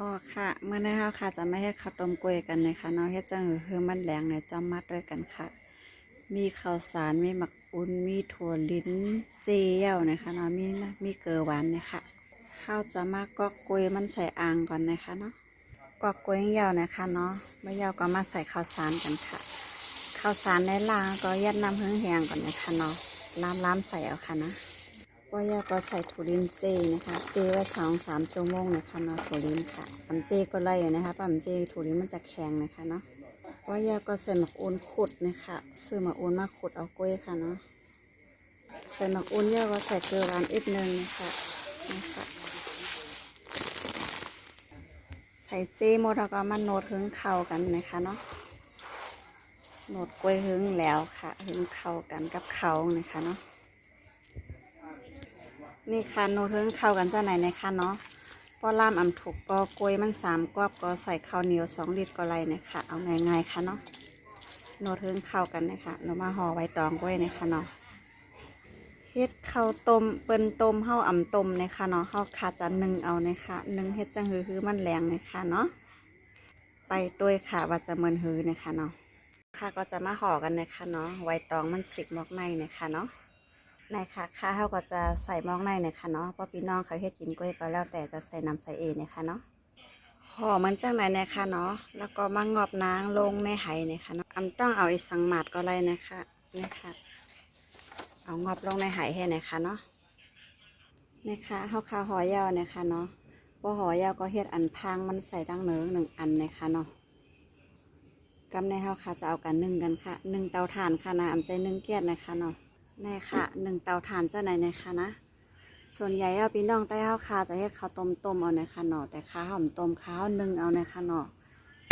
อ๋อค่ะเมื่อนี้เฮาค่ะจะมาเฮ็ดข้าวต้มกล้วยกันนะคะเนาะเฮ็ดจังคือมันแหลงเนี่ยจอมมัดด้วยกันค่ะมีข้าวสารมีหมักอุ่นมีถั่วลิ้นเจียวนะคะเนาะมีเกลือหวานนะคะเฮาจะมากอกกล้วยมันใส่อ่างก่อนนะคะเนาะกอกกล้วยยาวนะคะเนาะเมื่อยาวก็มาใส่ข้าวสารกันค่ะข้าวสารในล่างก็ยัดน้ำผึ้งแห้งก่อนนะคะเนาะล้ำใส่เอาค่ะนะ ว่ายาก็ใส่ถั่วลินเจนะคะเจไว้2-3 ชั่วโมงนะคะเนาะถั่วลินค่ะปั๊มเจก็ไล่นะคะปั๊มเจถั่วลินมันจะแข็งนะคะเนาะว่ายาก็ใส่หมักอุ่นขุดนะคะซื้อหมักอุ่นมาขุดเอากล้วยค่ะเนาะใส่หมักอุ่นยาก็ใส่เกลือหวานอีกนึงนะคะใส่เจหมดแล้วก็มาโนดหึงเข้ากันนะคะเนาะโนดกล้วยหึงแล้วค่ะหึงเข้ากันกับเขานะคะเนาะนี่ค่ะโนดหึงเข้ากันจะไหนนะคะเนาะ ก็ล่ามถูกก็กล้วยมัน3 กรอบก็ใส่ข้าวเหนียว2 ลิตรก็ไรนะคะเอาง่ายๆค่ะเนาะโนดเทิงเข้ากันนะคะเรามาห่อไว้ตองกล้วยนะคะเนาะเฮ็ดข้าวต้มเปิ้นต้มเฮาต้มนะคะเนาะเฮาขาดจะนึ่งเอานะคะนึ่งเฮ็ดจังคือมันแรงนะคะเนาะไปด้วยค่ะว่าจะเหมือนหือนะคะเนาะค่ะก็จะมาห่อกันนะคะเนาะไว้ตองมันสิกมอกในนะคะเนาะในค่ะเขาก็จะใส่มอกในนะคะเนาะเพราะพี่น้องเขาเฮ็ดกินกล้วยก็แล้วแต่จะใส่น้ำใส่เองนะคะเนาะ ห่อมันจังไหนนะคะเนาะแล้วก็มางอบนางลงในไหนะคะเนาะต้องเอาไอ้สังหมาดก็ไรนะคะนี่ค่ะเอางอบลงในไหให้นะคะเนาะนี่ค่ะข้าวห่อยาวนะคะเนาะพอห่อยาวก็เฮ็ดอันพังมันใส่ดังเนื้อ1 อันนะคะเนาะกำในค่ะจะเอากันนึ่งกันค่ะ1 เตาถ่านค่ะนะอำใจ1 แก๊สนะคะเนาะนี่ค่ะ1 เตาถ่านจะไหนนะคะนะส่วนใหญ่พี่น้องใต้ค่ะจะเฮ็ดข้าวต้มเอานะคะเนาะแต่ข้าวหอมต้มข้าวนึ่งเอานะคะเนาะ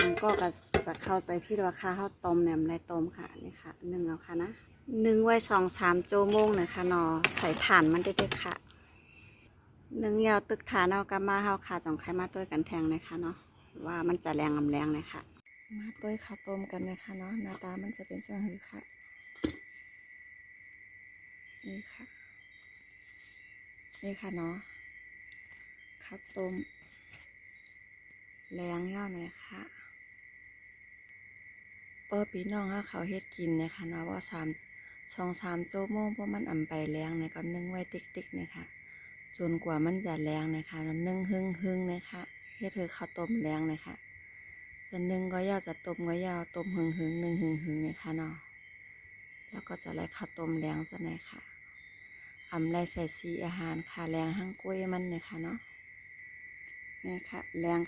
มันก็จะเข้าใจพี่ว่าข้าวต้มเนี่ยมันได้ต้มค่ะนี่ค่ะนึ่งเอาค่ะนะนึ่งไว้2-3 ชั่วโมงนะคะเนาะใส่ถ่านมันได้ค่ะนึ่งยาวตึกถ่านเอากลับมาค่ะจองไข่มาต้วยกันแทงนะคะเนาะว่ามันจะแรงแรงเลยค่ะมาต้วยข้าวต้มกันนะคะเนาะหน้าตามันจะเป็นเช่นนี้ค่ะนี่ค่ะนี่ค่ะเนาะข้าวต้มแรงยาวเลยค่ะพี่น้องเขาเฮ็ดกินนะคะเนาะว่า2-3 ชั่วโมงเพราะมันไปแรงเนี่ยก็นึ่งไว้ติ๊กๆนะคะจนกว่ามันจะแรงนะคะแล้วนึ่งหึ่งนะคะเฮ็ดคือข้าวต้มแรงนะคะจะนึ่งก็ยาวจะต้มก็ยาวต้มหึ่งนึ่งหึ่งนะคะเนาะแล้วก็จะไล่ข้าวต้มแรงซะหน่อยค่ะไล่ใส่สีอาหารค่ะแรงหั่งกล้วยมันนะคะเนาะนี่ค่ะแรง